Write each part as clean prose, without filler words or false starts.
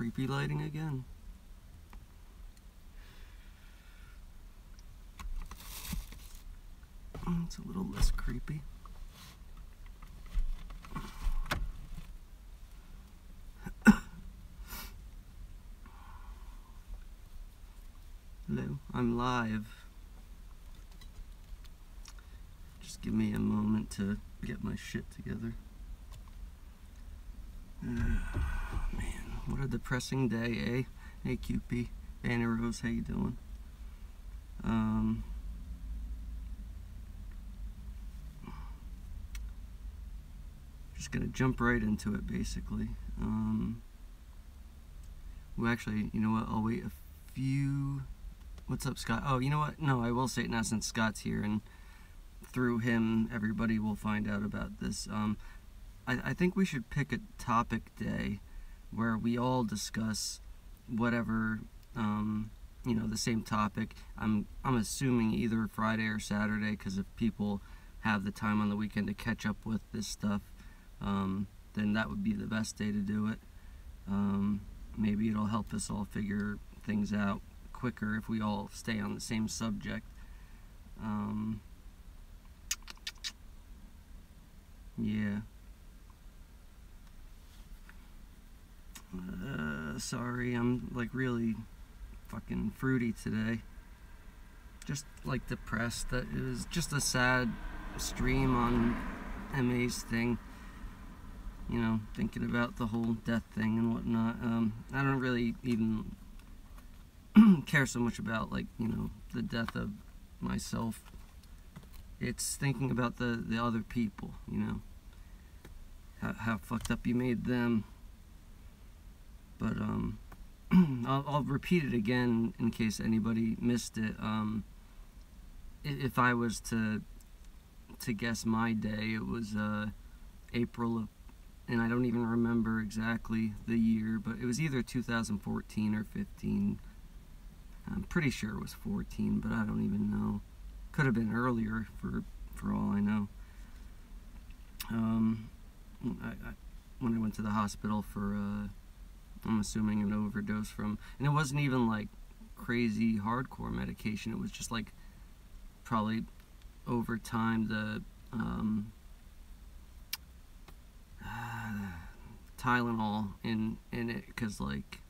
creepy lighting again. It's a little less creepy. Hello, I'm live. Just give me a moment to get my shit together. Man, what a depressing day, eh? Hey, QP. Banner Rose, how you doing? Just gonna jump right into it, basically. Well, actually, you know what? I'll wait a few... What's up, Scott? Oh, you know what? No, I will say it now since Scott's here, and through him, everybody will find out about this. I think we should pick a topic day where we all discuss whatever, you know, the same topic. I'm assuming either Friday or Saturday, because if people have the time on the weekend to catch up with this stuff, then that would be the best day to do it. Maybe it'll help us all figure things out quicker if we all stay on the same subject. Yeah. Sorry, I'm like really fucking fruity today. Just like depressed. That it was just a sad stream on MA's thing. You know, thinking about the whole death thing and whatnot. I don't really even care so much about, like, you know, the death of myself. It's thinking about the other people, you know, how fucked up you made them. But I'll repeat it again in case anybody missed it. If I was to guess my day, it was April of, and I don't even remember exactly the year, but it was either 2014 or 15. I'm pretty sure it was 14, but I don't even know. Could have been earlier for all I know. When I went to the hospital for, I'm assuming an overdose from, and it wasn't even like crazy hardcore medication. It was just like probably over time the Tylenol in it, because, like,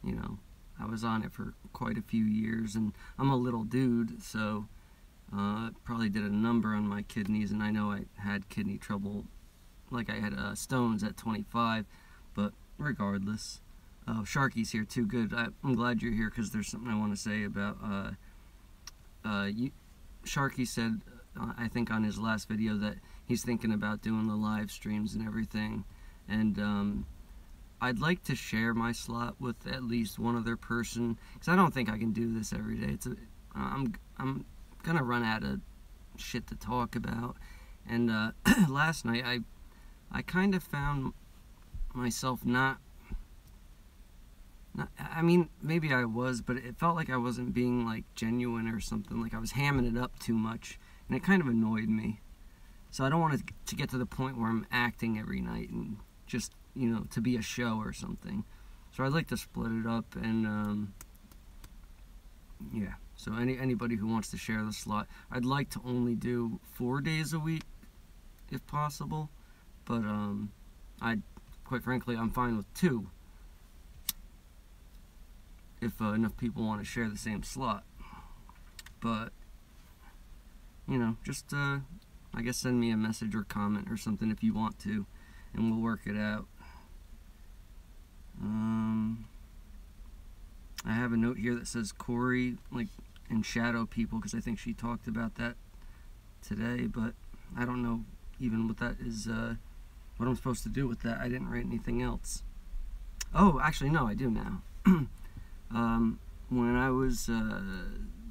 you know, I was on it for quite a few years, and I'm a little dude, so it probably did a number on my kidneys, and I know I had kidney trouble, like I had stones at 25, but regardless. Oh, Sharky's here too, good. I'm glad you're here, because there's something I want to say about, Sharky said, I think on his last video, that he's thinking about doing the live streams and everything, and I'd like to share my slot with at least one other person, because I don't think I can do this every day. I'm gonna run out of shit to talk about, and last night I kind of found myself not, I mean, maybe I was, but it felt like I wasn't being, like, genuine or something. Like I was hamming it up too much, and it kind of annoyed me. So I don't want to get to the point where I'm acting every night and just, you know, to be a show or something. So I'd like to split it up, and yeah. So anybody who wants to share the slot, I'd like to only do 4 days a week if possible, but quite frankly, I'm fine with 2 if enough people want to share the same slot. But, you know, just I guess send me a message or comment or something if you want to, and we'll work it out. I have a note here that says Korrie, like, and shadow people, because I think she talked about that today, but I don't know even what that is, what I'm supposed to do with that. I didn't write anything else. Oh, actually, no, I do now. When I was,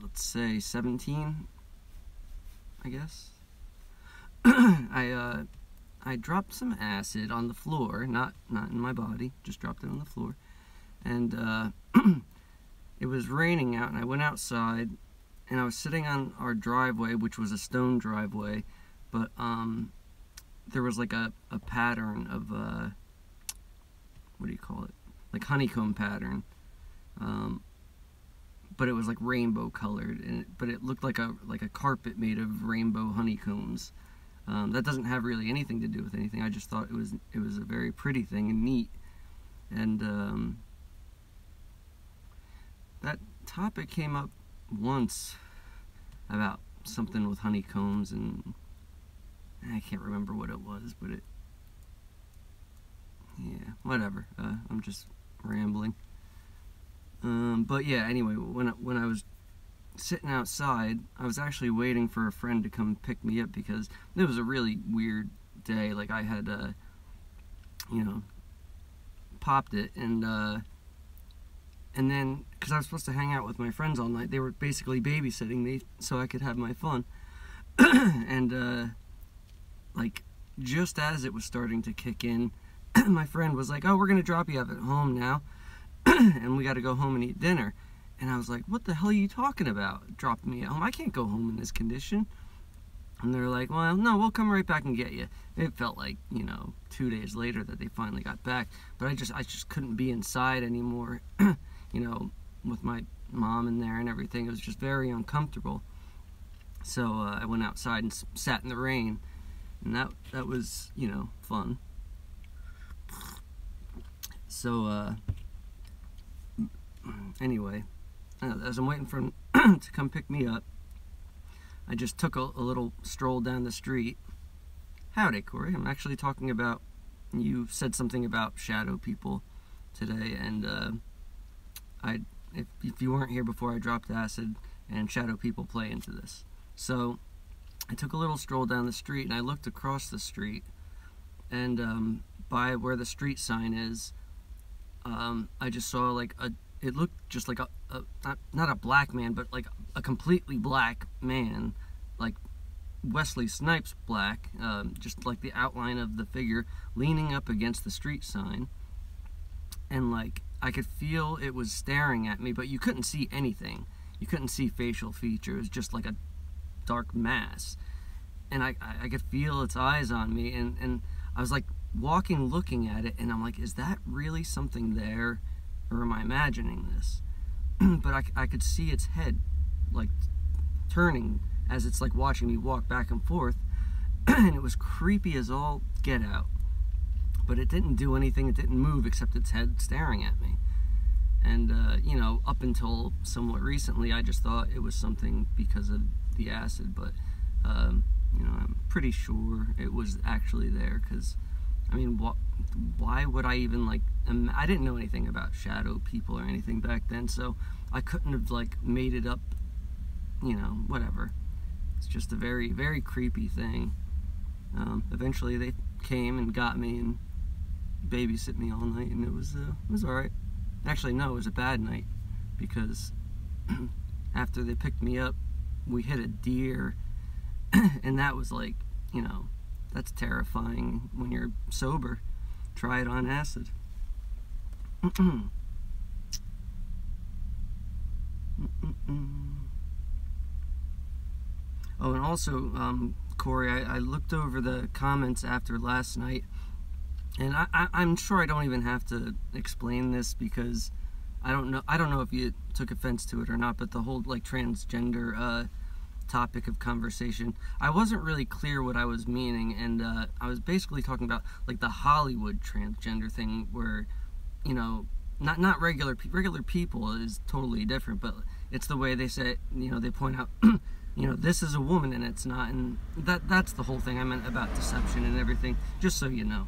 let's say 17, I guess, I dropped some acid on the floor, not in my body, just dropped it on the floor, and it was raining out, and I went outside, and I was sitting on our driveway, which was a stone driveway, but there was like a pattern of what do you call it, like honeycomb pattern, but it was like rainbow colored, but it looked like a carpet made of rainbow honeycombs. That doesn't have really anything to do with anything. I just thought it was a very pretty thing and neat. And that topic came up once about something with honeycombs, and I can't remember what it was, but yeah, whatever. I'm just rambling. But yeah, anyway, when I was sitting outside, I was actually waiting for a friend to come pick me up because it was a really weird day. Like, I had, popped it, and then, because I was supposed to hang out with my friends all night, they were basically babysitting me so I could have my fun. And, like, just as it was starting to kick in, my friend was like, oh, we're going to drop you off at home now, and we got to go home and eat dinner. And I was like, what the hell are you talking about? Dropped me at home? I can't go home in this condition. And they're like, well, no, we'll come right back and get you. It felt like, 2 days later that they finally got back. But I just couldn't be inside anymore, with my mom in there and everything. It was just very uncomfortable. So I went outside and sat in the rain. And that was, fun. So, anyway, as I'm waiting for him to come pick me up, I just took a little stroll down the street. Howdy, Korrie. I'm actually talking about, you said something about shadow people today, and if you weren't here before, I dropped acid, and shadow people play into this. So I took a little stroll down the street, and I looked across the street, and by where the street sign is, I just saw like it looked just like not a black man, but like a completely black man, like Wesley Snipes black, just like the outline of the figure leaning up against the street sign. And like, I could feel it was staring at me, but you couldn't see anything. You couldn't see facial features, just like a dark mass. And I could feel its eyes on me, and I was like walking, looking at it, and I'm like, is that really something there, or am I imagining this? But I could see its head like turning as it's like watching me walk back and forth, and it was creepy as all get out. But it didn't do anything, it didn't move except its head staring at me. And up until somewhat recently, I just thought it was something because of the acid, but I'm pretty sure it was actually there, because I mean, why would I even, like, I didn't know anything about shadow people or anything back then, so I couldn't have, like, made it up, whatever. It's just a very, very creepy thing. Eventually they came and got me and babysit me all night, and it was alright. Actually, no, it was a bad night, because after they picked me up, we hit a deer, and that was like, that's terrifying when you're sober. Try it on acid. Oh, and also, Korrie, I looked over the comments after last night, and I'm sure I don't even have to explain this, because I don't know if you took offense to it or not, but the whole like transgender topic of conversation, I wasn't really clear what I was meaning, and I was basically talking about like the Hollywood transgender thing, where not regular people is totally different, but it's the way they say it, they point out this is a woman and it's not, and that's the whole thing I meant about deception and everything, just so you know.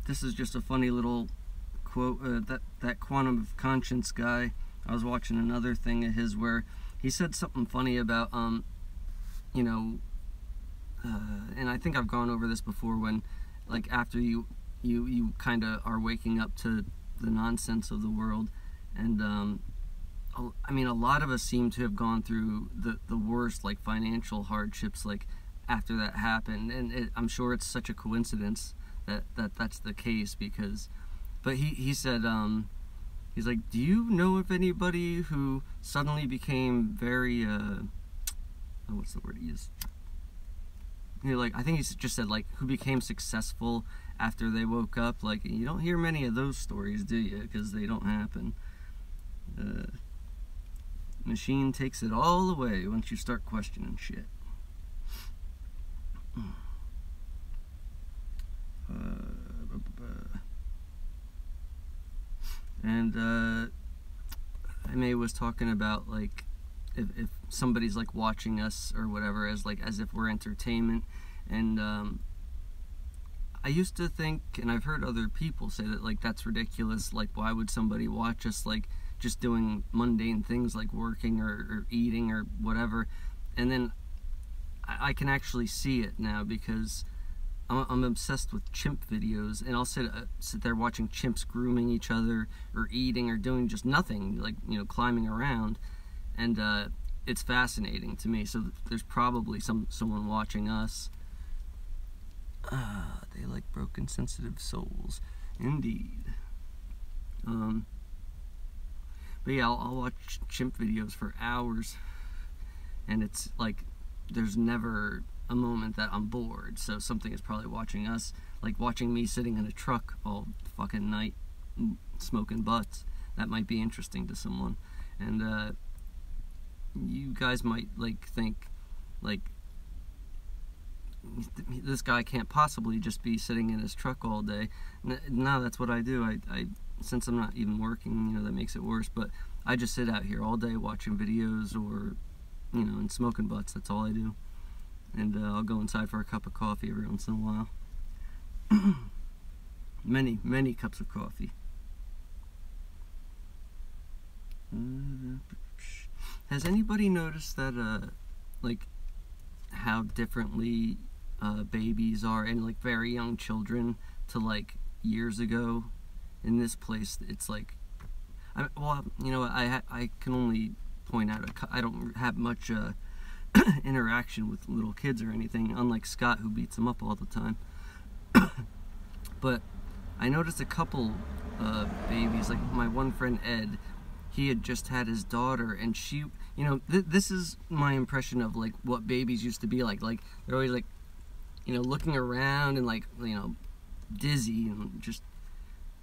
This is just a funny little quote. That Quantum of Conscience guy, I was watching another thing of his where he said something funny about, and I think I've gone over this before, when, like, after you kind of are waking up to the nonsense of the world, and, I mean, a lot of us seem to have gone through the worst, like, financial hardships, like, after that happened, and I'm sure it's such a coincidence that's the case, because But he said, he's like, do you know of anybody who suddenly became very, what's the word he used? You know, like, I think he just said, like, who became successful after they woke up. Like, you don't hear many of those stories, do you? Because they don't happen. Machine takes it all away once you start questioning shit. And May was talking about, like, if somebody's like watching us or whatever as if we're entertainment. And I used to think, and I've heard other people say that, like, that's ridiculous. Like, why would somebody watch us, like, just doing mundane things like working or eating or whatever? And then I can actually see it now, because I'm obsessed with chimp videos, and I'll sit there watching chimps grooming each other or eating or doing just nothing, like, you know, climbing around, and it's fascinating to me. So there's probably someone watching us. They like broken, sensitive souls, indeed. But yeah, I'll watch chimp videos for hours, and it's like there's never a moment that I'm bored. So something is probably watching us, like watching me sitting in a truck all fucking night smoking butts. That might be interesting to someone. And you guys might like think, like, this guy can't possibly just be sitting in his truck all day. No, that's what I do. I since I'm not even working, you know, that makes it worse, but I just sit out here all day watching videos, or, you know, and smoking butts. That's all I do. And I'll go inside for a cup of coffee every once in a while. many cups of coffee. Has anybody noticed that, like, how differently babies are, and like very young children, to like years ago? In this place, it's like, well, you know, I can only point out I don't have much interaction with little kids or anything, unlike Scott, who beats them up all the time. But I noticed a couple babies, like my one friend Ed. He had just had his daughter, and she, you know, this is my impression of like what babies used to be like. Like, they're always like, you know, looking around and like, you know, dizzy, and just,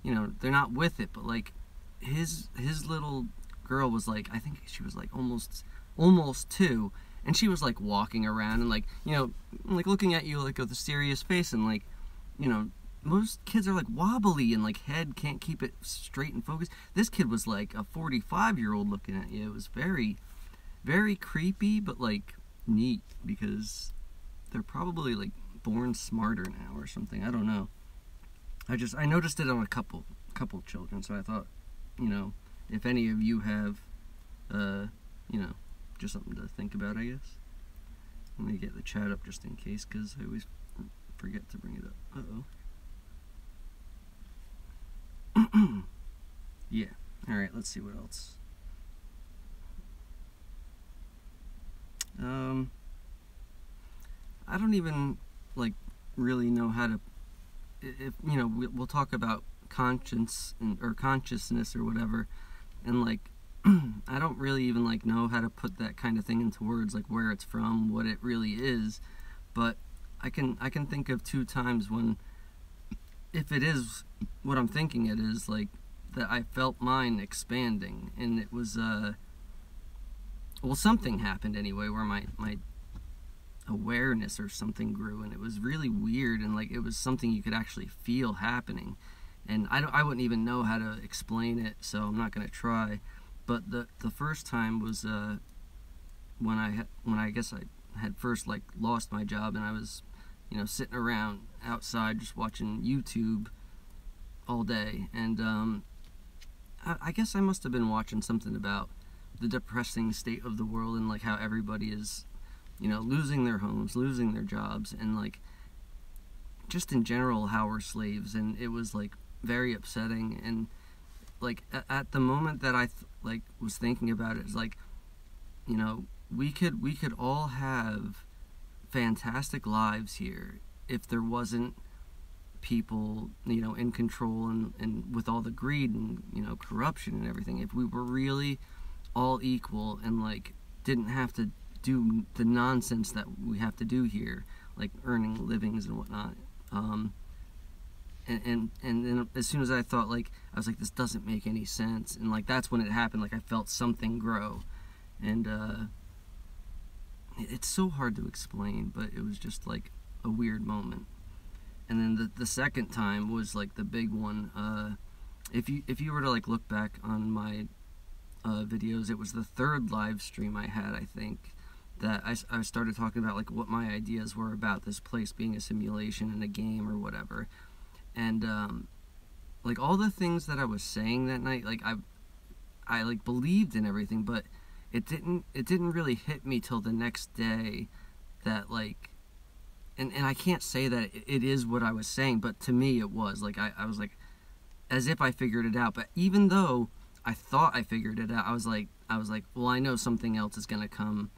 you know, they're not with it. But like his little girl was like, I think she was like almost 2, and she was like walking around and like, you know, like looking at you like with a serious face, and like, you know, most kids are like wobbly and like head can't keep it straight and focused. This kid was like a 45-year-old looking at you. It was very, very creepy, but like neat, because they're probably like born smarter now or something. I don't know. I noticed it on a couple children, so I thought, you know, if any of you have, you know, just something to think about, I guess. Let me get the chat up just in case, because I always forget to bring it up. Uh-oh. Yeah. Alright, let's see what else. I don't even, like, really know how to, if, you know, we'll talk about conscience, or consciousness or whatever, and like, I don't really even like know how to put that kind of thing into words, like where it's from, what it really is. But I can think of 2 times when, if it is what I'm thinking it is, like, that I felt mine expanding, and it was well, something happened anyway, where my awareness or something grew, and it was really weird, and like it was something you could actually feel happening, and I wouldn't even know how to explain it, so I'm not gonna try. But the first time was when I guess I had first like lost my job, and I was, you know, sitting around outside just watching YouTube all day, and I guess I must have been watching something about the depressing state of the world, and like how everybody is, you know, losing their homes, losing their jobs, and like just in general how we're slaves. And it was like very upsetting, and like at the moment that I was thinking about it, it's like, you know, we could all have fantastic lives here if there wasn't people, you know, in control, and with all the greed and, you know, corruption and everything, if we were really all equal and like didn't have to do the nonsense that we have to do here, like earning livings and whatnot, and then as soon as I thought, like, I was like, this doesn't make any sense, and like that's when it happened. Like I felt something grow, and it's so hard to explain, but it was just like a weird moment. And then the second time was like the big one. If you were to like look back on my videos, it was the third live stream I had, I think, that I started talking about like what my ideas were about this place being a simulation and a game or whatever. And like all the things that I was saying that night, like I like believed in everything, but it didn't really hit me till the next day that like, and I can't say that it is what I was saying, but to me it was like I was like as if I figured it out. But even though I thought I figured it out, I was like, well, I know something else is gonna come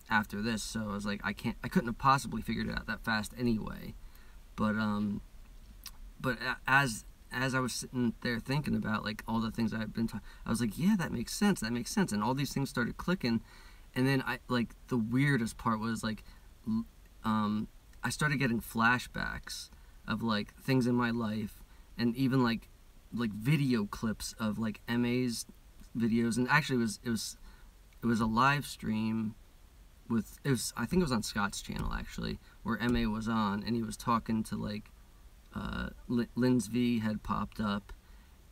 after this, so I was like, I couldn't have possibly figured it out that fast anyway. But as I was sitting there thinking about like all the things I've been talking, I was like, yeah, that makes sense, and all these things started clicking. And then I like the weirdest part was like I started getting flashbacks of like things in my life, and even like video clips of like MA's videos. And actually it was a live stream with, I think it was on Scott's channel actually, where MA was on, and he was talking to like Lynn's V had popped up,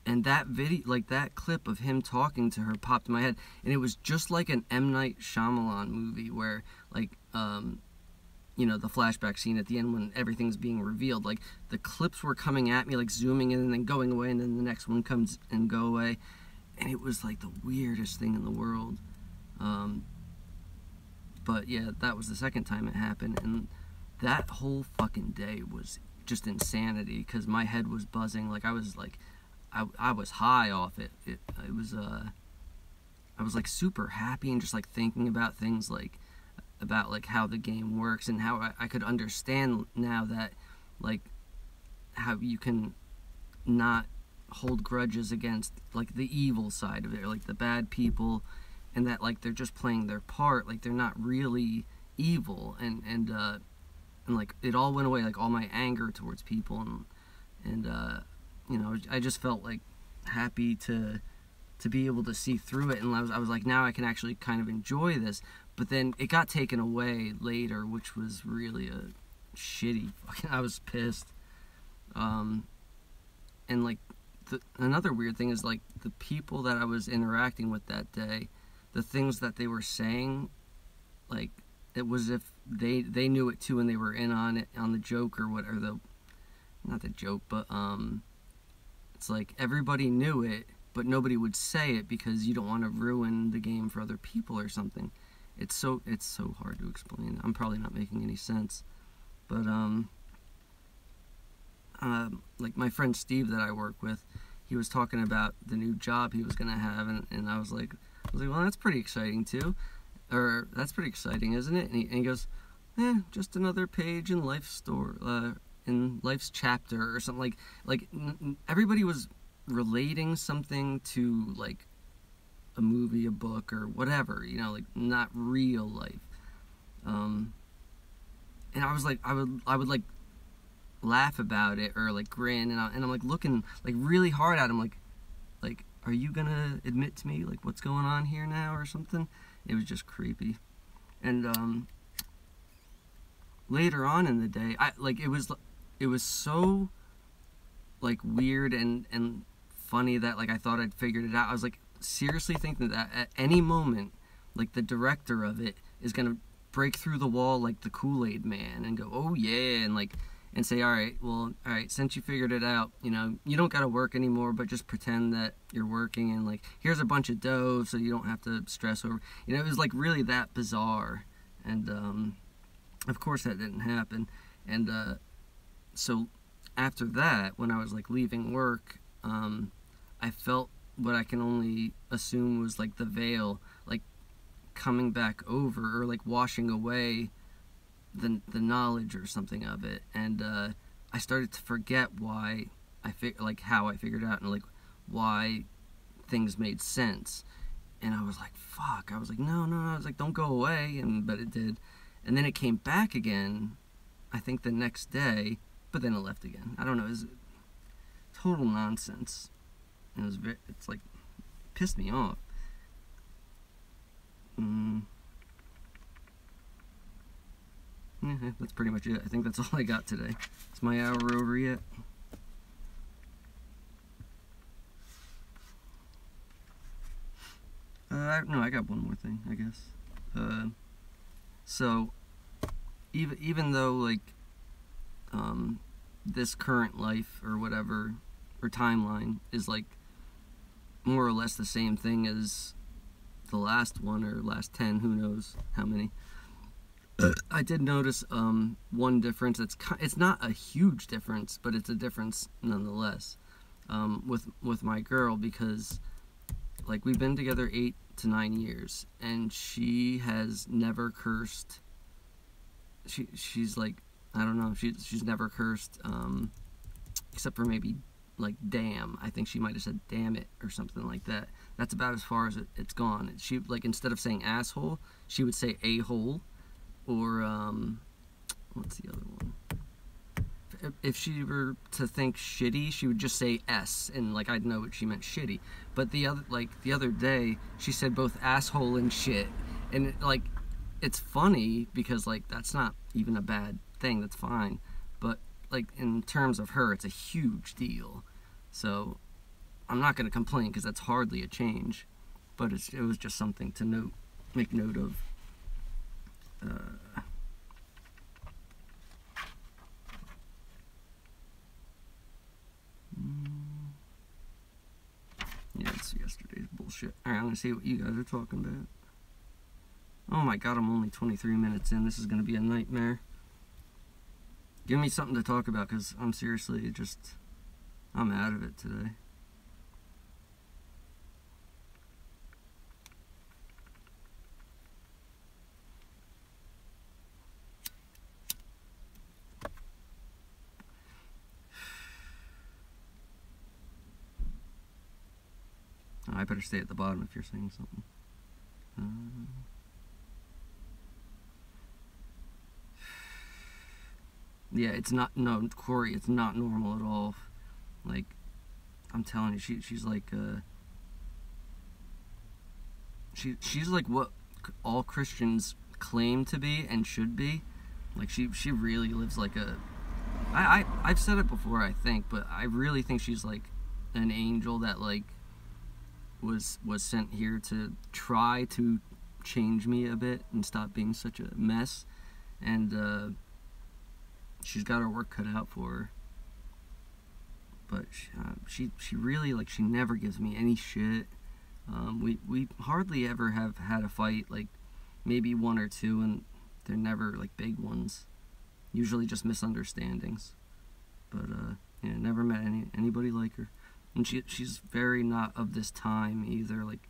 and that video, like that clip of him talking to her, popped in my head, and it was just like an M. Night Shyamalan movie where like you know, the flashback scene at the end when everything's being revealed, like the clips were coming at me, like zooming in and then going away, and then the next one comes and go away, and it was like the weirdest thing in the world. But yeah, that was the second time it happened, and that whole fucking day was just insanity, because my head was buzzing. Like I was like, I was high off it. I was like super happy and just like thinking about things like about like how the game works, and how I could understand now that like how you can not hold grudges against like the evil side of it, or like the bad people, and that like they're just playing their part, like they're not really evil, and like it all went away, like all my anger towards people, and you know, I just felt like happy to be able to see through it, and I was like, now I can actually kind of enjoy this. But then it got taken away later, which was really a shitty fucking, I was pissed. And like another weird thing is like the people that I was interacting with that day, the things that they were saying, like it was if they knew it too, and they were in on it, on the joke or whatever, not the joke, but it's like everybody knew it, but nobody would say it because you don't want to ruin the game for other people or something. It's so hard to explain. I'm probably not making any sense, but like my friend Steve that I work with, he was talking about the new job he was gonna have, and I was like, well, that's pretty exciting too, or that's pretty exciting, isn't it? And he goes, just another page in life's in life's chapter or something. Like everybody was relating something to like a movie, a book, or whatever, you know, like not real life. And I was like, I would like laugh about it or like grin, and I'm like looking like really hard at him, like are you gonna admit to me like what's going on here now or something? It was just creepy. And later on in the day, it was so like weird and funny that like I thought I'd figured it out. I was like seriously thinking that at any moment, like the director of it is gonna break through the wall like the Kool-Aid man and go, oh yeah, and say, all right, since you figured it out, you know, you don't gotta work anymore, but just pretend that you're working, and like here's a bunch of dough so you don't have to stress over, you know. It was like really that bizarre, and of course that didn't happen. And so after that, when I was like leaving work, I felt what I can only assume was like the veil like coming back over, or like washing away the knowledge or something of it. And I started to forget why like how I figured out, and like why things made sense. And I was like, fuck. I was like, no. I was like, don't go away. But it did. And then it came back again, I think the next day, but then it left again. I don't know. It was total nonsense. And it's like, pissed me off. Yeah, that's pretty much it. I think that's all I got today. Is my hour over yet? No, I got one more thing, I guess. So, even though, like, this current life or whatever, or timeline, is, like, more or less the same thing as the last one, or last 10, who knows how many. I did notice one difference. It's not a huge difference, but it's a difference nonetheless, with my girl, because like we've been together 8 to 9 years, and she has never cursed. She's like, I don't know, she's never cursed, except for maybe like damn. I think she might have said damn it or something like that. That's about as far as it's gone. She, like, instead of saying asshole, she would say a-hole. Or, what's the other one? If she were to think shitty, she would just say S, and, like, I'd know what she meant, shitty. But the other day, she said both asshole and shit. And, like, it's funny, because, like, that's not even a bad thing, that's fine. But, like, in terms of her, it's a huge deal. So, I'm not gonna complain, because that's hardly a change. But it was just something to make note of. Yeah, it's yesterday's bullshit. Alright, I'm gonna see what you guys are talking about. Oh my god, I'm only 23 minutes in. This is gonna be a nightmare. Give me something to talk about, because I'm seriously I'm out of it today. I better stay at the bottom if you're saying something. Yeah, it's not, no, Korrie, it's not normal at all. Like, I'm telling you, she's like, she's like what all Christians claim to be and should be. Like, she really lives like I've said it before, I think, but I really think she's like an angel that, like, was sent here to try to change me a bit and stop being such a mess. And she's got her work cut out for her. But she really, like, she never gives me any shit. We hardly ever have had a fight, like maybe one or two, and they're never like big ones. Usually just misunderstandings. But yeah, never met anybody like her. And she's very not of this time either. Like,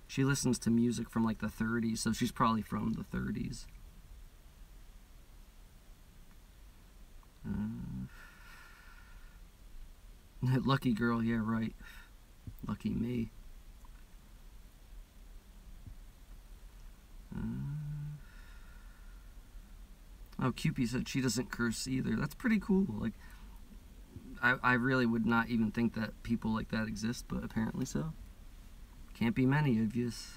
she listens to music from like the 30s, so she's probably from the 30s. Lucky girl, yeah, right. Lucky me. Oh, Cupie said she doesn't curse either. That's pretty cool. Like, I really would not even think that people like that exist, but apparently so. Can't be many of yous.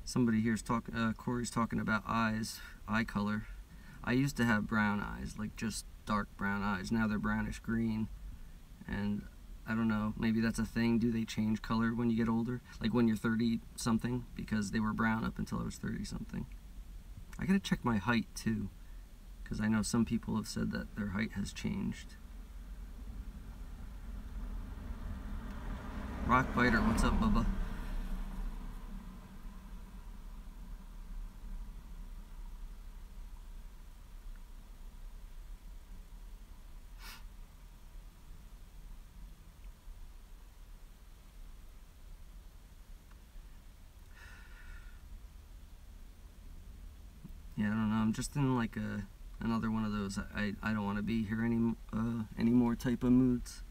Somebody here's talking, Korrie's talking about eyes, eye color. I used to have brown eyes, like just dark brown eyes. Now they're brownish green. And I don't know, maybe that's a thing. Do they change color when you get older? Like when you're 30 something? Because they were brown up until I was 30 something. I gotta check my height too, because I know some people have said that their height has changed. Rockbiter, what's up, Bubba? I'm just in like another one of those I don't want to be here anymore type of moods.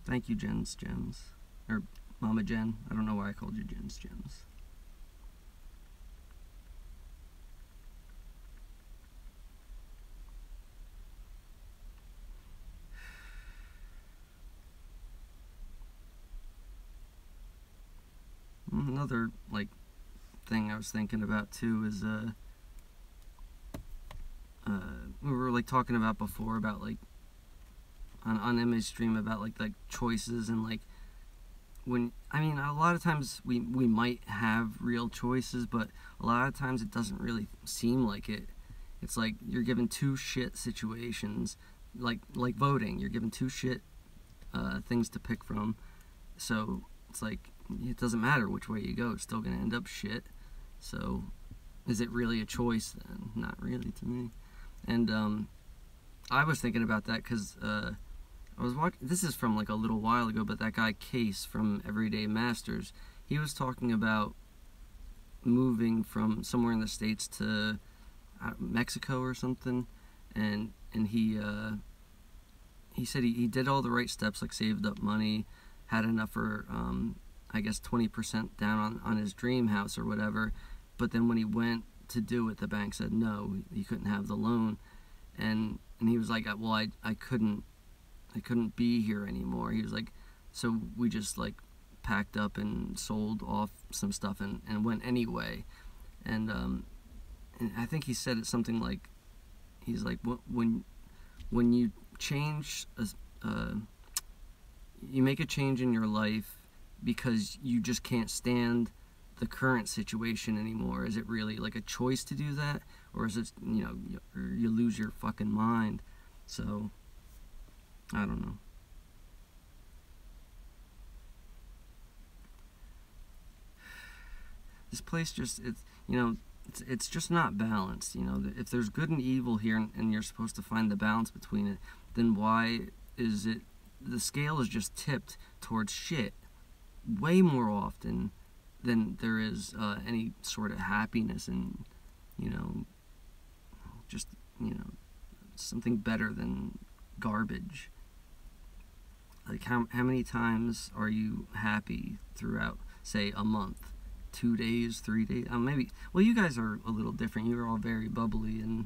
Thank you, Jen's Gems. Or Mama Jen. I don't know why I called you Jen's Gems. Another, like, thing I was thinking about, too, is, we were, like, talking about before about, like, on Emmy's stream about, like, choices and, like, when, I mean, a lot of times we might have real choices, but a lot of times it doesn't really seem like it. It's like you're given two shit situations, like voting. You're given two shit things to pick from, so it's like it doesn't matter which way you go, it's still gonna end up shit. So is it really a choice then? Not really to me. And I was thinking about that because I was watching, this is from like a little while ago, but that guy Case from Everyday Masters, he was talking about moving from somewhere in the States to Mexico or something, and he said he did all the right steps, like saved up money, had enough for I guess 20% down on his dream house or whatever, but then when he went to do it, the bank said no, he couldn't have the loan, and he was like, well, I couldn't be here anymore. He was like, so we just like packed up and sold off some stuff and went anyway. And I think he said it something like, he's like, when you change, you make a change in your life because you just can't stand the current situation anymore. Is it really like a choice to do that, or is it, you know, you lose your fucking mind? So I don't know. This place just, it's just not balanced, you know. If there's good and evil here and you're supposed to find the balance between it, then why is it, the scale is just tipped towards shit way more often than there is any sort of happiness and, you know, just, you know, something better than garbage. Like, how many times are you happy throughout, say, a month? 2 days, 3 days? Maybe, well, you guys are a little different. You're all very bubbly, and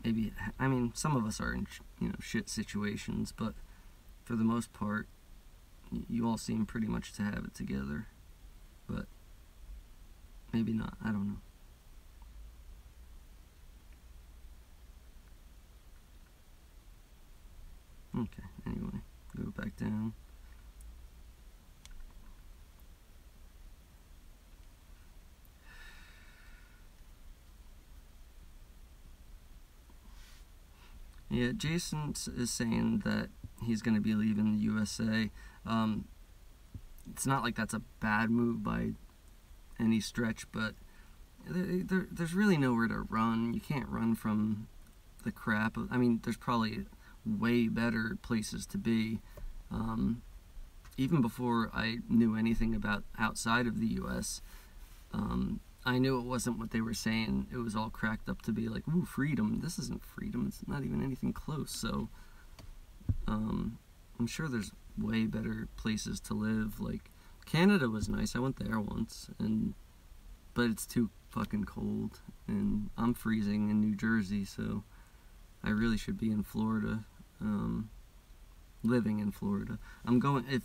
maybe, I mean, some of us are in, you know, shit situations, but for the most part, you all seem pretty much to have it together. But maybe not. I don't know. Okay, anyway, go back down. Yeah, Jason is saying that he's going to be leaving the USA. It's not like that's a bad move by any stretch, but there's really nowhere to run. You can't run from the crap. I mean, there's probably way better places to be. Even before I knew anything about outside of the U.S., I knew it wasn't what they were saying. It was all cracked up to be like, ooh, freedom. This isn't freedom. It's not even anything close. So I'm sure there's way better places to live. Like, Canada was nice. I went there once, but it's too fucking cold, and I'm freezing in New Jersey, so I really should be in Florida, living in Florida. I'm going, if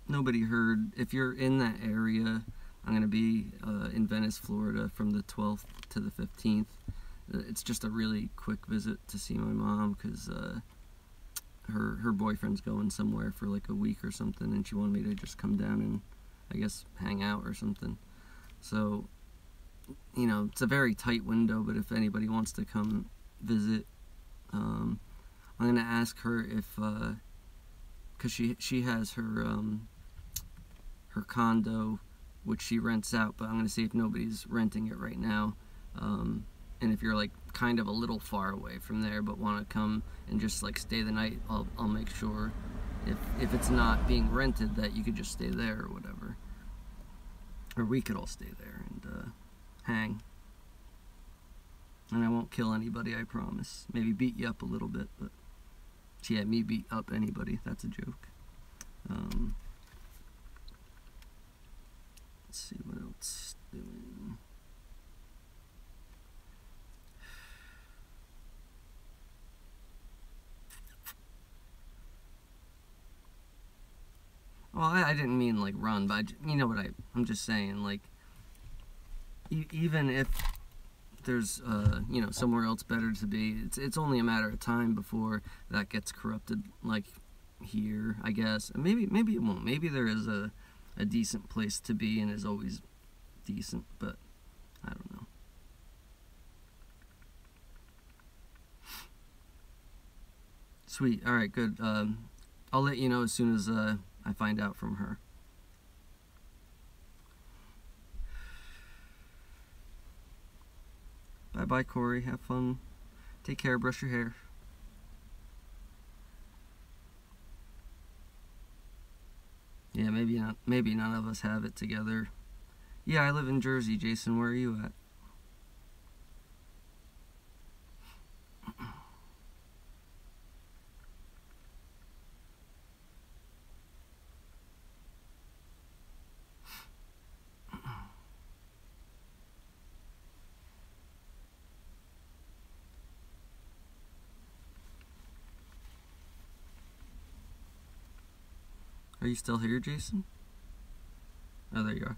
nobody heard, if you're in that area, I'm going to be in Venice, Florida from the 12th to the 15th. It's just a really quick visit to see my mom, because her boyfriend's going somewhere for like a week or something, and she wanted me to just come down and, I guess, hang out or something. So, you know, it's a very tight window, but if anybody wants to come visit, I'm going to ask her if, because she has her condo, which she rents out, but I'm going to see if nobody's renting it right now. And if you're like kind of a little far away from there but want to come and just like stay the night, I'll make sure, if it's not being rented, that you could just stay there or whatever. Or we could all stay there and hang. And I won't kill anybody, I promise. Maybe beat you up a little bit, but yeah, me beat up anybody, that's a joke. Let's see what else doing. Well, I didn't mean like run, but you know what I'm just saying, like, even if there's you know, somewhere else better to be, it's only a matter of time before that gets corrupted, like here, I guess. And maybe it won't. Maybe there is a decent place to be and is always decent, but I don't know. Sweet. All right, good. I'll let you know as soon as I find out from her. Bye-bye, Korrie. Have fun. Take care. Brush your hair. Yeah, maybe not. Maybe none of us have it together. Yeah, I live in Jersey, Jason. Where are you at? Are you still here, Jason? Oh, there you are.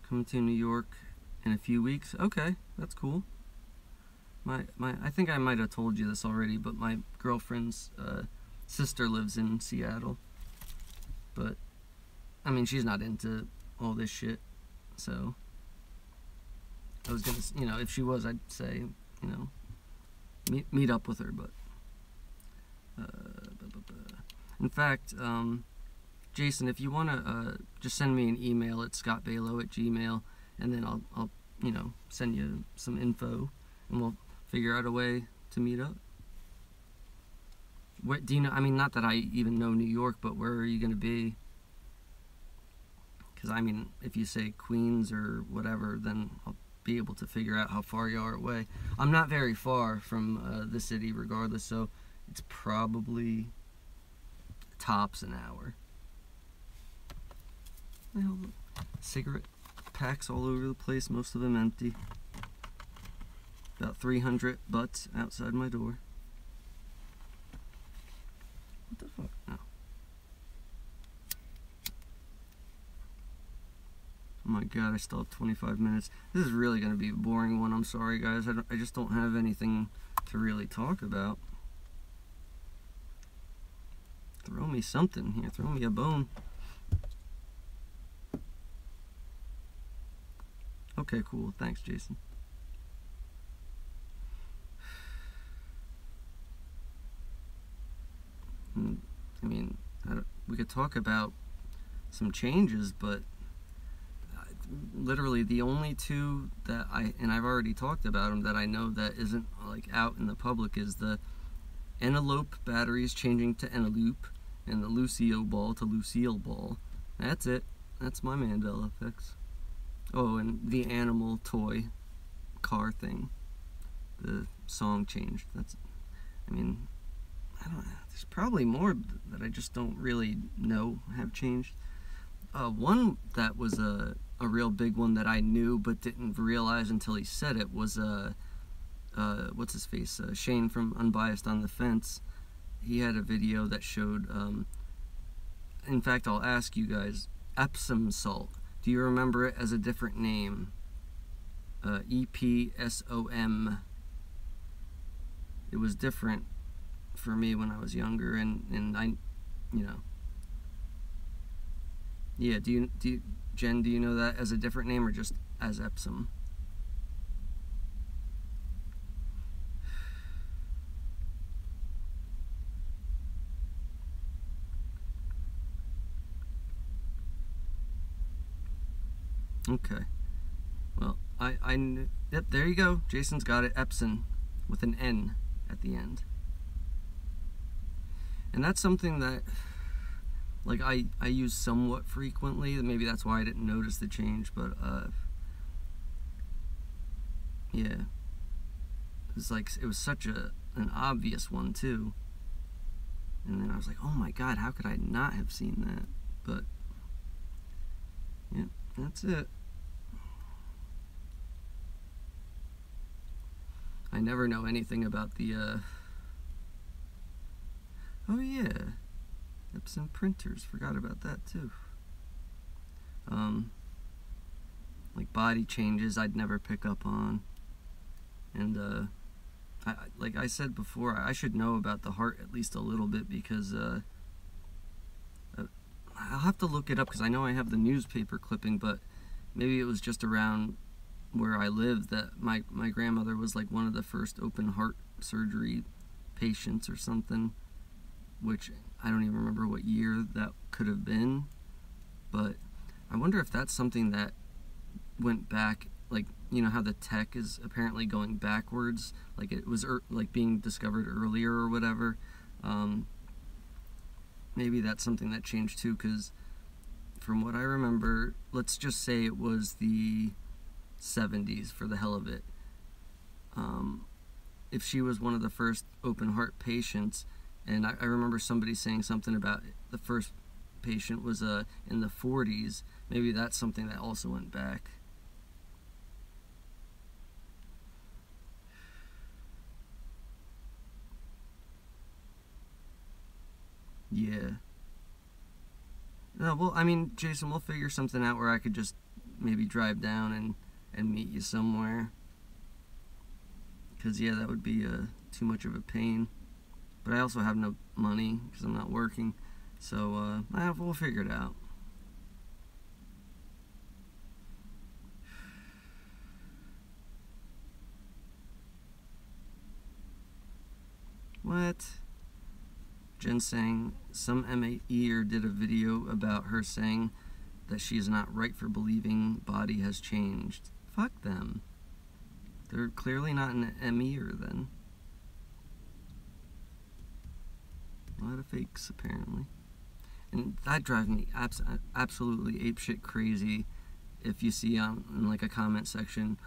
Coming to New York in a few weeks. Okay, that's cool. I think I might have told you this already, but my girlfriend's sister lives in Seattle. But I mean, she's not into all this shit, so I was gonna, you know, if she was, I'd say, you know, meet up with her, but in fact, Jason, if you want to just send me an email at scottbaylo@gmail.com, and then I'll you know, send you some info, and we'll figure out a way to meet up. What do you know? I mean, not that I even know New York, but where are you going to be? Because I mean, if you say Queens or whatever, then I'll be able to figure out how far you are away. I'm not very far from the city, regardless, so it's probably tops an hour. Well, cigarette packs all over the place, most of them empty. About 300 butts outside my door. What the fuck? No. Oh my god, I still have 25 minutes. This is really going to be a boring one. I'm sorry, guys. I just don't have anything to really talk about. Throw me something here. Throw me a bone. Okay, cool. Thanks, Jason. I mean, we could talk about some changes, but literally the only two that I've already talked about them, that I know that isn't like out in the public, is the envelope batteries changing to envelope and the Lucio ball to Lucille ball. That's it. That's my Mandela Effects. Oh, and the animal toy car thing. The song changed. That's, I mean, I don't know. There's probably more that I just don't really know have changed. One that was a real big one that I knew but didn't realize until he said it was what's his face? Shane from Unbiased on the Fence. He had a video that showed, in fact, I'll ask you guys, Epsom salt. Do you remember it as a different name? EPSOM. It was different for me when I was younger, and I, you know. Yeah, Jen, do you know that as a different name or just as Epsom? Okay. Well, I knew, yep, there you go. Jason's got it. Epsom with an N at the end. And that's something that like I use somewhat frequently. Maybe that's why I didn't notice the change, but yeah, it was such an obvious one too. And then I was like, oh my god, how could I not have seen that? But yeah, that's it. I never know anything about the oh yeah, Epson printers, forgot about that too. Like body changes I'd never pick up on. And like I said before, I should know about the heart at least a little bit, because I'll have to look it up, because I know I have the newspaper clipping, but maybe it was just around where I live that my grandmother was like one of the first open heart surgery patients or something, which I don't even remember what year that could have been. But I wonder if that's something that went back, like, you know how the tech is apparently going backwards, like it was like being discovered earlier or whatever. Maybe that's something that changed too, because from what I remember, let's just say it was the 70s for the hell of it. If she was one of the first open heart patients, and I remember somebody saying something about the first patient was in the 40s, maybe that's something that also went back. Yeah. No, well, I mean, Jason, we'll figure something out where I could just maybe drive down and meet you somewhere. Because, yeah, that would be too much of a pain. But I also have no money because I'm not working. So, we'll figure it out. What? Jen saying some MAEer did a video about her saying that she is not right for believing body has changed. Fuck them. They're clearly not an MAEer then. A lot of fakes, apparently. And that drives me absolutely apeshit crazy if you see in like a comment section,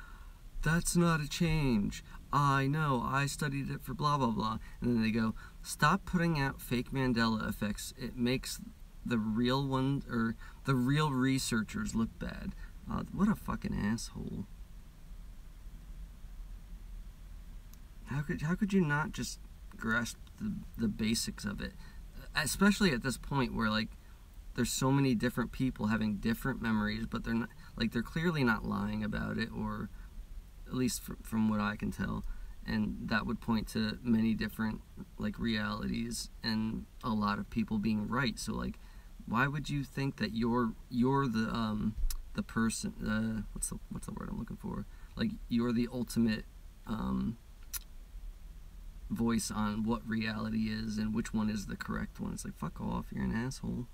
that's not a change. I know, I studied it for blah blah blah. And then they go, stop putting out fake Mandela effects. It makes the real ones, or the real researchers, look bad. What a fucking asshole. How could you not just grasp the basics of it? Especially at this point where, like, there's so many different people having different memories, but they're not, like, they're clearly not lying about it, or at least from what I can tell. And that would point to many different, like, realities and a lot of people being right. So, like, why would you think that you're the person, what's the word I'm looking for? Like, you're the ultimate voice on what reality is and which one is the correct one? It's like, fuck off, you're an asshole.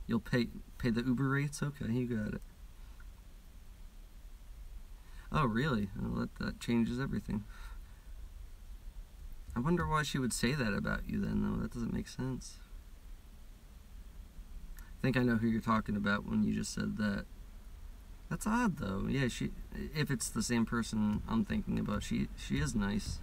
You'll pay the Uber rates? Okay, you got it. Oh, really? Well, that changes everything. I wonder why she would say that about you then, though. That doesn't make sense. I think I know who you're talking about when you just said that. That's odd, though. Yeah, if it's the same person I'm thinking about, she is nice.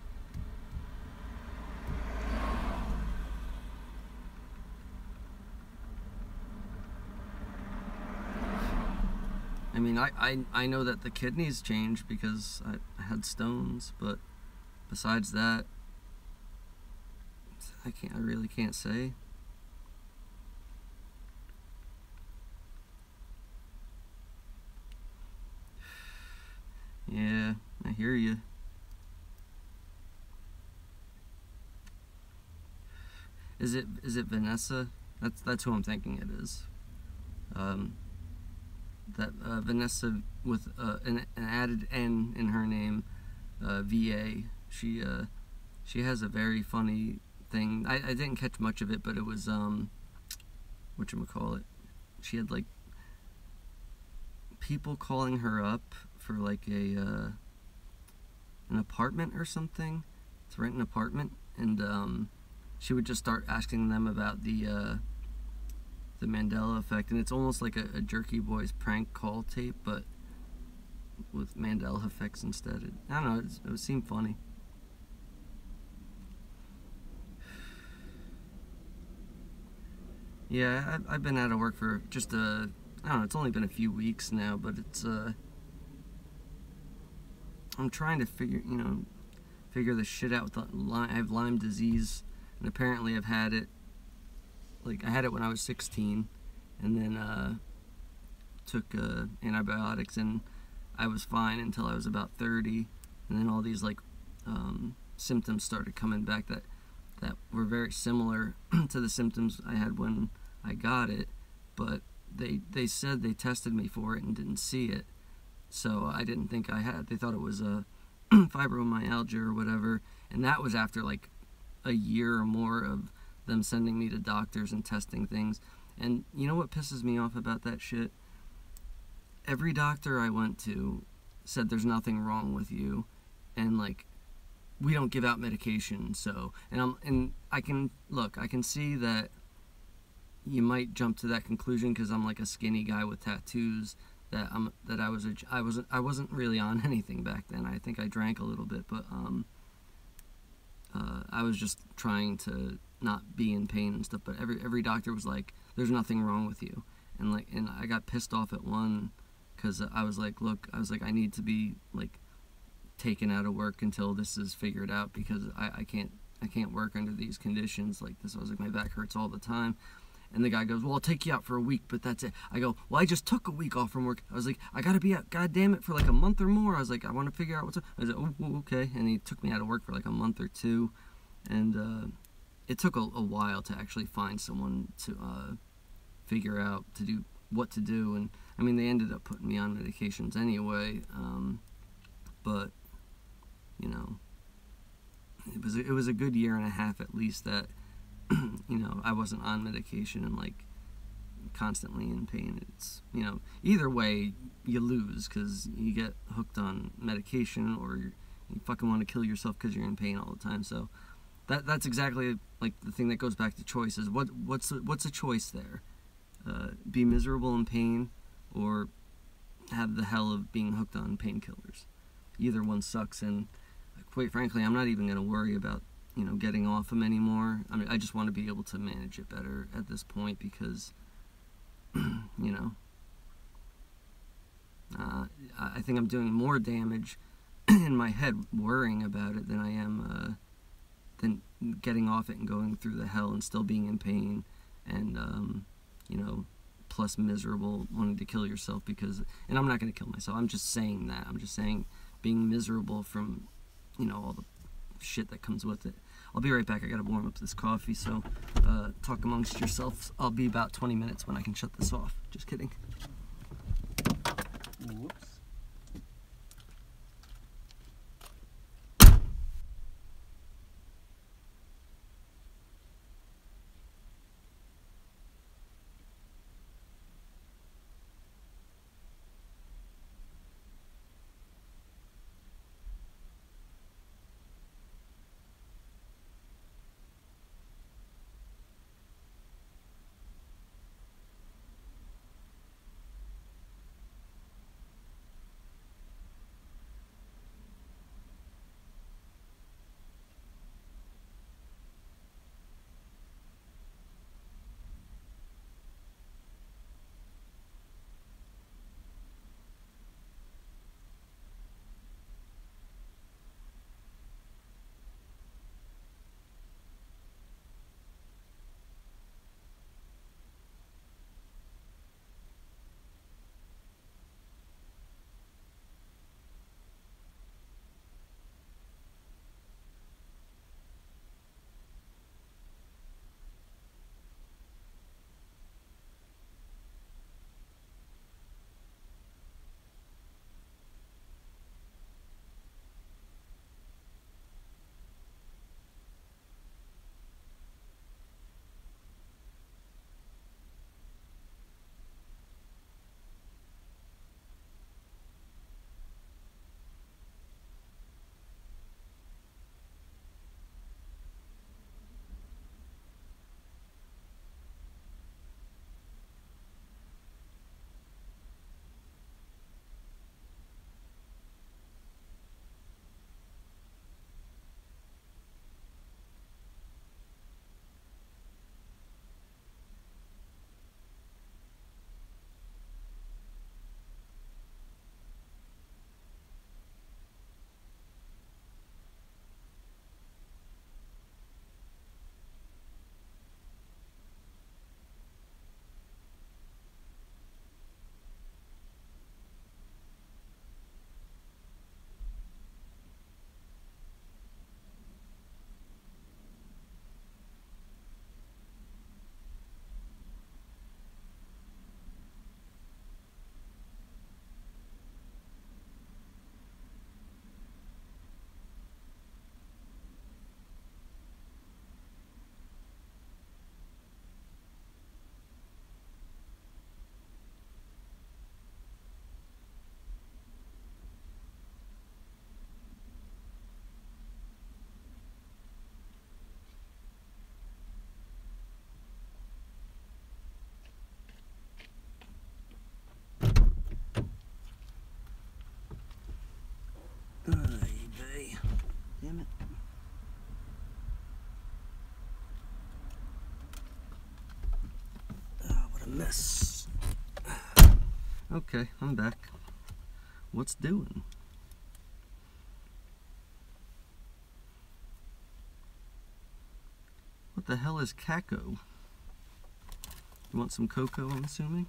I mean, I know that the kidneys changed because I had stones, but besides that, I really can't say. Yeah, I hear you. Is it Vanessa? That's who I'm thinking it is. That Vanessa with an added N in her name, VA. She has a very funny thing. I didn't catch much of it, but it was whatchamacallit, she had like people calling her up for like an apartment or something, to rent an apartment, and she would just start asking them about the Mandela Effect, and it's almost like a Jerky Boys prank call tape, but with Mandela effects instead. I don't know, it seemed funny. Yeah, I've been out of work for just I don't know, it's only been a few weeks now, but it's I'm trying to figure this shit out with I have Lyme disease, and apparently I've had it, like, I had it when I was 16, and then took antibiotics, and I was fine until I was about 30, and then all these like symptoms started coming back that were very similar to the symptoms I had when I got it, but they said they tested me for it and didn't see it, so I didn't think I had. They thought it was a fibromyalgia or whatever, and that was after like a year or more of them sending me to doctors and testing things. And you know what pisses me off about that shit? Every doctor I went to said there's nothing wrong with you, and like, we don't give out medication, so, and I can see that you might jump to that conclusion because I'm like a skinny guy with tattoos, that I wasn't really on anything back then. I think I drank a little bit, but I was just trying to not be in pain and stuff. But every doctor was like, there's nothing wrong with you, and I got pissed off at one because I was like, look, I need to be like taken out of work until this is figured out, because I can't work under these conditions like this. I was like, my back hurts all the time. And the guy goes, well, I'll take you out for a week, but that's it. I go, well, I just took a week off from work. I was like, I gotta be out, god damn it, for like a month or more. I was like, I want to figure out what's up. I was like, oh, okay. And he took me out of work for like a month or two, and it took a while to actually find someone to figure out what to do. And I mean, they ended up putting me on medications anyway, but you know, it was a good year and a half at least that you know, I wasn't on medication and like constantly in pain. It's, you know, either way you lose, because you get hooked on medication, or you fucking want to kill yourself because you're in pain all the time. So that's exactly like the thing that goes back to choices. What's a choice there? Be miserable in pain, or have the hell of being hooked on painkillers. Either one sucks, and quite frankly, I'm not even going to worry about, you know, getting off them anymore. I mean, I just want to be able to manage it better at this point, because you know, I think I'm doing more damage in my head worrying about it than I am than getting off it and going through the hell and still being in pain, and you know, plus miserable, wanting to kill yourself because, and I'm not going to kill myself, I'm just saying that, I'm just saying being miserable from, you know, all the shit that comes with it. I'll be right back. I gotta warm up this coffee, so talk amongst yourselves. I'll be about 20 minutes when I can shut this off. Just kidding. Whoops. Okay, I'm back. What's doing? What the hell is Kako? You want some cocoa, I'm assuming?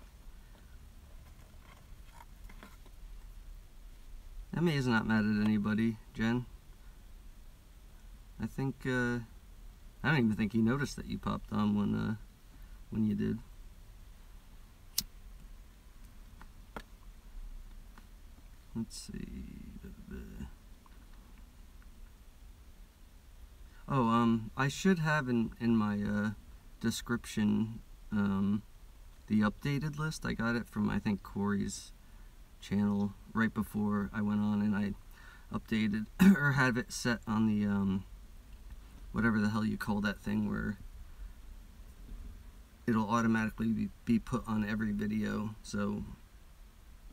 Emma is not mad at anybody, Jen. I think, I don't even think he noticed that you popped on when you did. Let's see. Oh, I should have in my description the updated list. I got it from, I think, Korrie's channel right before I went on, and I updated or have it set on the whatever the hell you call that thing where it'll automatically be put on every video. So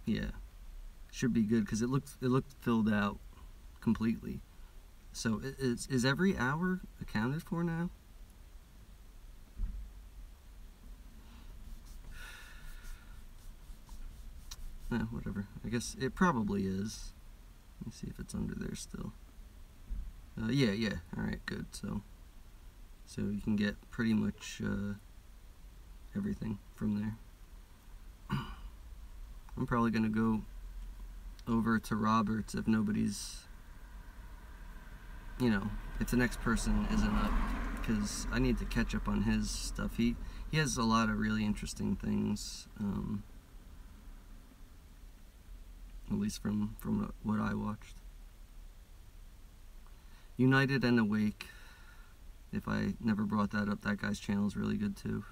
yeah, should be good because it looked filled out completely. So is every hour accounted for now? Whatever. I guess it probably is. Let me see if it's under there still. Yeah. Alright, good. So you can get pretty much everything from there. I'm probably going to go over to Robert's if nobody's, you know, if the next person isn't up, because I need to catch up on his stuff. He has a lot of really interesting things, at least from what I watched. United and Awake, if I never brought that up, that guy's channel is really good too.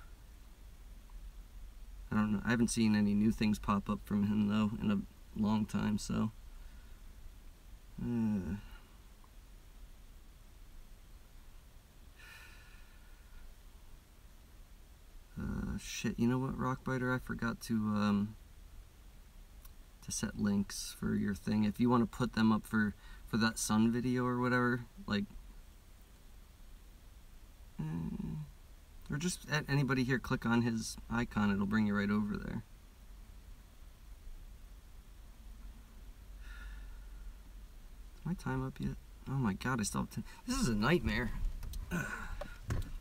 I don't know, I haven't seen any new things pop up from him though in a long time, so shit, you know what, Rockbiter, I forgot to set links for your thing. If you want to put them up for that sun video or whatever, like, or just at anybody here, click on his icon, it'll bring you right over there. Is my time up yet? Oh my god, I still have 10. This is a nightmare. I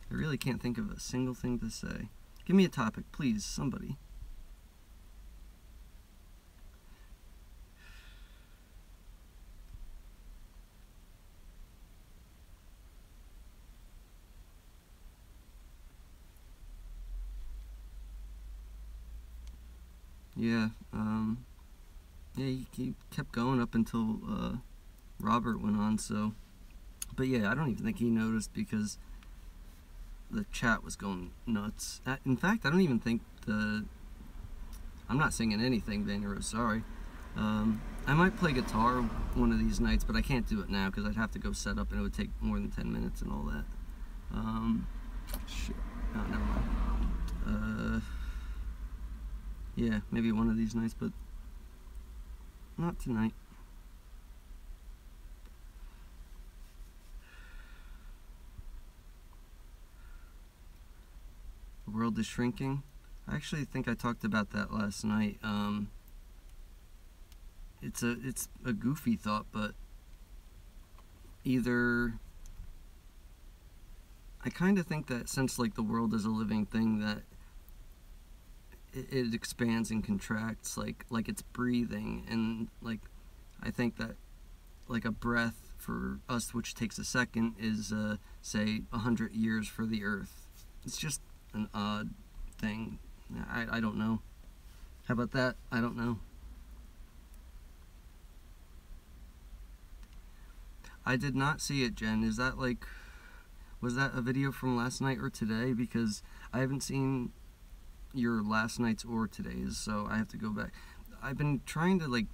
really can't think of a single thing to say. Give me a topic, please, somebody. Yeah, he kept going up until Robert went on, so, but yeah, I don't even think he noticed because the chat was going nuts. In fact, I don't even think I'm not singing anything, Vanero, sorry. I might play guitar one of these nights, but I can't do it now because I'd have to go set up and it would take more than 10 minutes and all that. Shit. Oh, never mind. Yeah, maybe one of these nights, but not tonight. The world is shrinking. I actually think I talked about that last night. It's a goofy thought, but either I kind of think that since like the world is a living thing, that it expands and contracts like it's breathing, and like I think that like a breath for us, which takes a second, is say 100 years for the earth. It's just an odd thing. I don't know. How about that? I don't know. I did not see it, Jen. Is that like, was that a video from last night or today? Because I haven't seen your last night's or today's, so I have to go back. I've been trying to, like,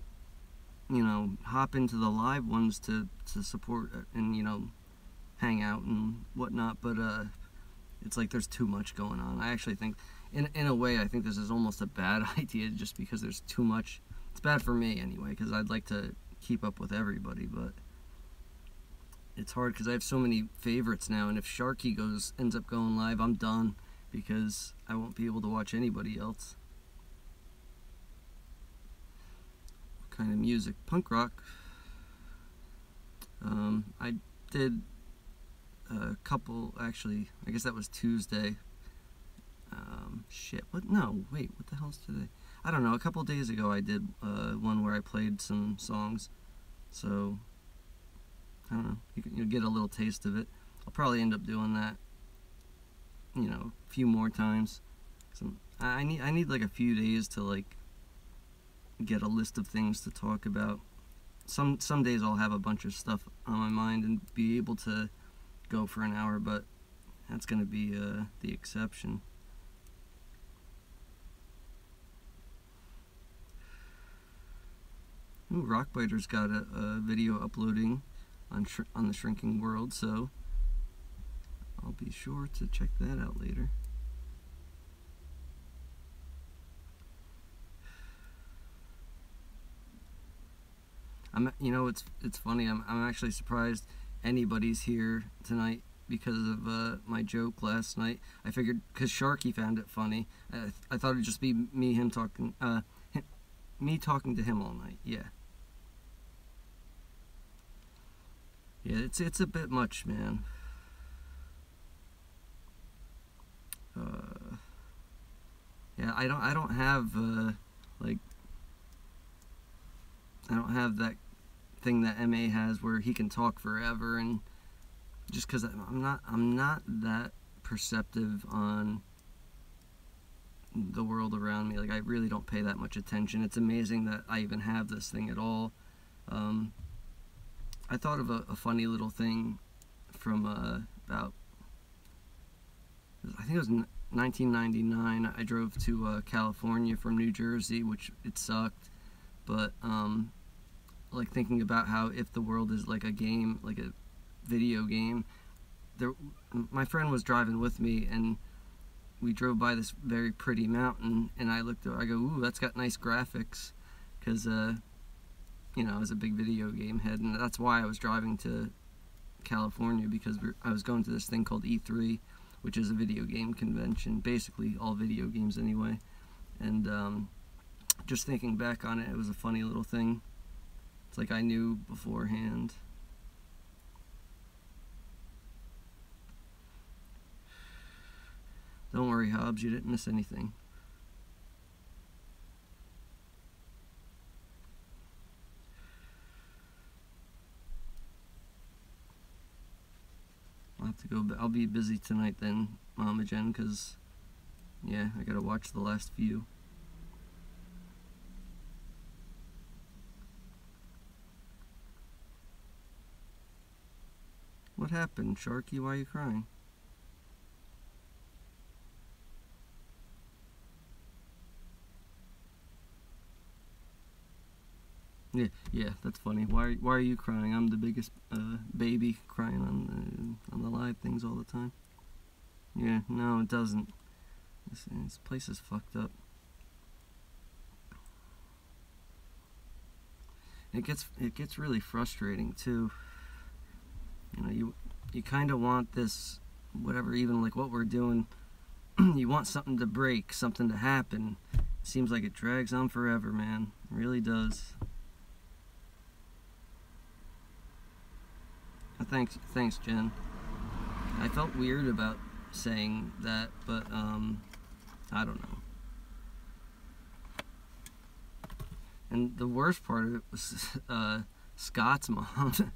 you know, hop into the live ones to support and, you know, hang out and whatnot, but it's like there's too much going on. I actually think, in a way, I think this is almost a bad idea just because there's too much. It's bad for me anyway, because I'd like to keep up with everybody, but it's hard because I have so many favorites now, and if Sharky ends up going live, I'm done, because I won't be able to watch anybody else. kind of music. Punk rock. I did a couple, actually, I guess that was Tuesday. Shit, what? No, wait, what the hell's today? I don't know, a couple days ago I did one where I played some songs, so, I don't know, you'll get a little taste of it. I'll probably end up doing that, you know, a few more times. I need like a few days to like get a list of things to talk about. Some days I'll have a bunch of stuff on my mind and be able to go for an hour, but that's gonna be the exception. Ooh, Rockbiter's got a video uploading on the Shrinking World, so I'll be sure to check that out later. You know, it's funny. I'm actually surprised anybody's here tonight because of my joke last night. I figured because Sharky found it funny. I thought it'd just be me talking to him all night. Yeah. Yeah, it's a bit much, man. Yeah, I don't have like, I don't have that thing that MA has where he can talk forever, and just because I'm not that perceptive on the world around me. Like, I really don't pay that much attention. It's amazing that I even have this thing at all. I thought of a funny little thing from about, I think it was 1999. I drove to California from New Jersey, which it sucked, but like thinking about how if the world is like a game, like a video game, my friend was driving with me and we drove by this very pretty mountain, and I looked over, I go, ooh, that's got nice graphics, because you know, I was a big video game head, and that's why I was driving to California, because I was going to this thing called E3, which is a video game convention, basically all video games anyway, and just thinking back on it, it was a funny little thing. It's like I knew beforehand. Don't worry, Hobbs, you didn't miss anything. I'll have to go, but I'll be busy tonight then, Mama Jen, because, yeah, I gotta watch the last few. What happened, Sharky? Why are you crying? Yeah, that's funny. Why are you crying? I'm the biggest baby crying on the live things all the time. Yeah, no, it doesn't. This place is fucked up. It gets really frustrating too. You know, you kind of want this, whatever, even like what we're doing, you want something to break, something to happen. It seems like it drags on forever, man. It really does. Thanks, Jen. I felt weird about saying that, but I don't know. And the worst part of it was Scott's mom.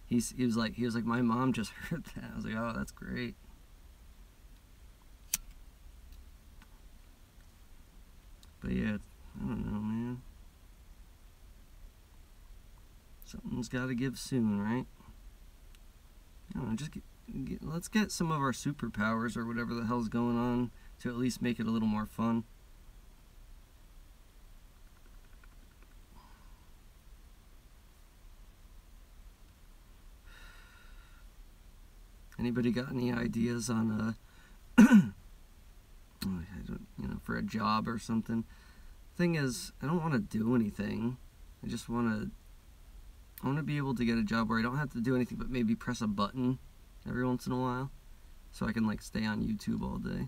he was like, my mom just heard that. I was like, oh, that's great. But yeah, I don't know, man. Something's got to give soon, right? I don't know, just let's get some of our superpowers or whatever the hell's going on to at least make it a little more fun. Anybody got any ideas on for a job or something? Thing is, I don't want to do anything. I just want to be able to get a job where I don't have to do anything but maybe press a button every once in a while, so I can like stay on YouTube all day.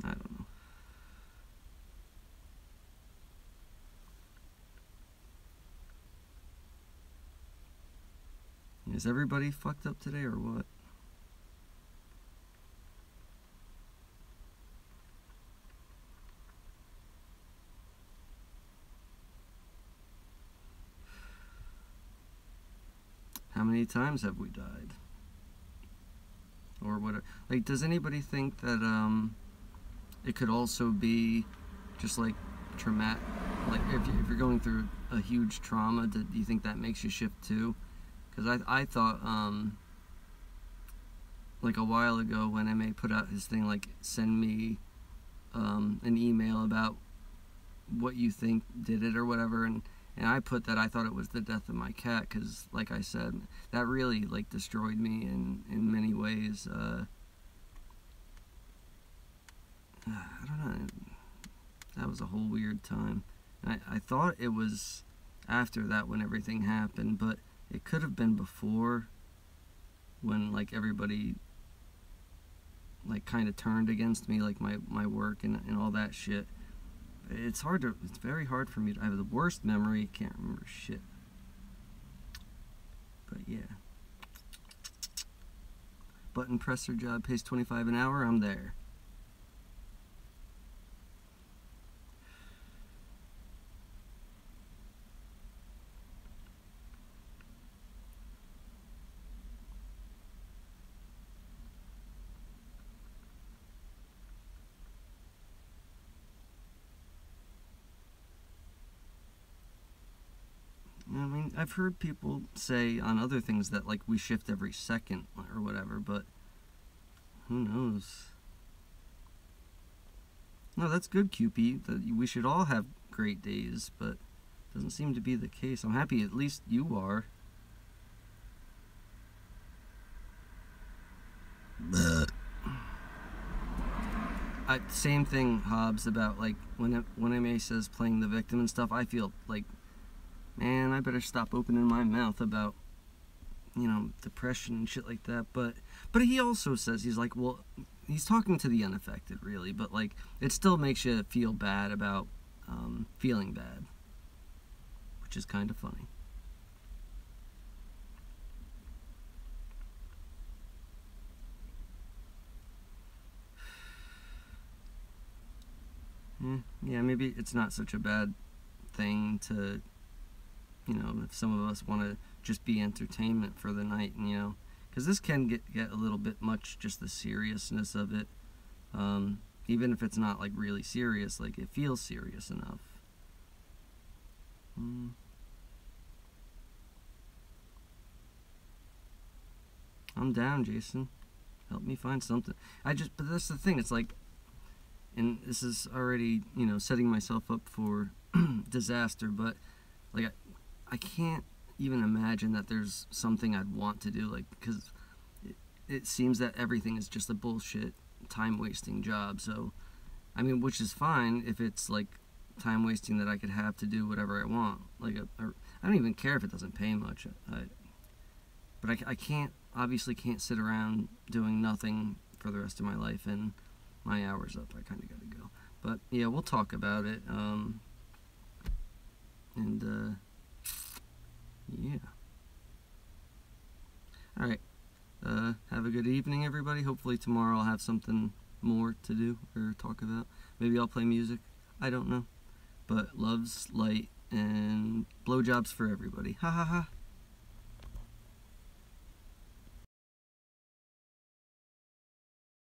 I don't know. Is everybody fucked up today or what? How many times have we died? Or what? Like, does anybody think that it could also be just like traumatic? Like, if you're going through a huge trauma, do you think that makes you shift too? Because I thought like a while ago when MA put out his thing, like, send me an email about what you think did it or whatever, and I put that I thought it was the death of my cat, because, like I said, that really, like, destroyed me in many ways. I don't know. That was a whole weird time. I thought it was after that when everything happened, but it could have been before, when, like, everybody, like, kind of turned against me, like my work and all that shit. It's very hard for me to, I have the worst memory, can't remember shit. But yeah. Button presser job, pays $25 an hour, I'm there. I mean, I've heard people say on other things that, like, we shift every second or whatever, but who knows? No, that's good, QP. That we should all have great days, but doesn't seem to be the case. I'm happy at least you are. Same thing, Hobbs, about, like, when MA says playing the victim and stuff, I feel like, man, I better stop opening my mouth about, you know, depression and shit like that. But he also says, he's like, well, he's talking to the unaffected, really, but, like, it still makes you feel bad about feeling bad, which is kind of funny. Yeah, maybe it's not such a bad thing to, you know, if some of us want to just be entertainment for the night, and, you know, because this can get a little bit much, just the seriousness of it, even if it's not, like, really serious, like, it feels serious enough. I'm down, Jason. Help me find something. But that's the thing, it's like, and this is already, you know, setting myself up for disaster, but, like, I can't even imagine that there's something I'd want to do, like, because it seems that everything is just a bullshit, time-wasting job. So, I mean, which is fine if it's, like, time-wasting that I could have to do whatever I want. Like, I don't even care if it doesn't pay much. But I can't, obviously can't sit around doing nothing for the rest of my life, and my hour's up. I kind of got to go. But, yeah, we'll talk about it. Yeah. Alright. Have a good evening, everybody. Hopefully tomorrow I'll have something more to do or talk about. Maybe I'll play music. I don't know. But love's light and blowjobs for everybody. Ha ha ha.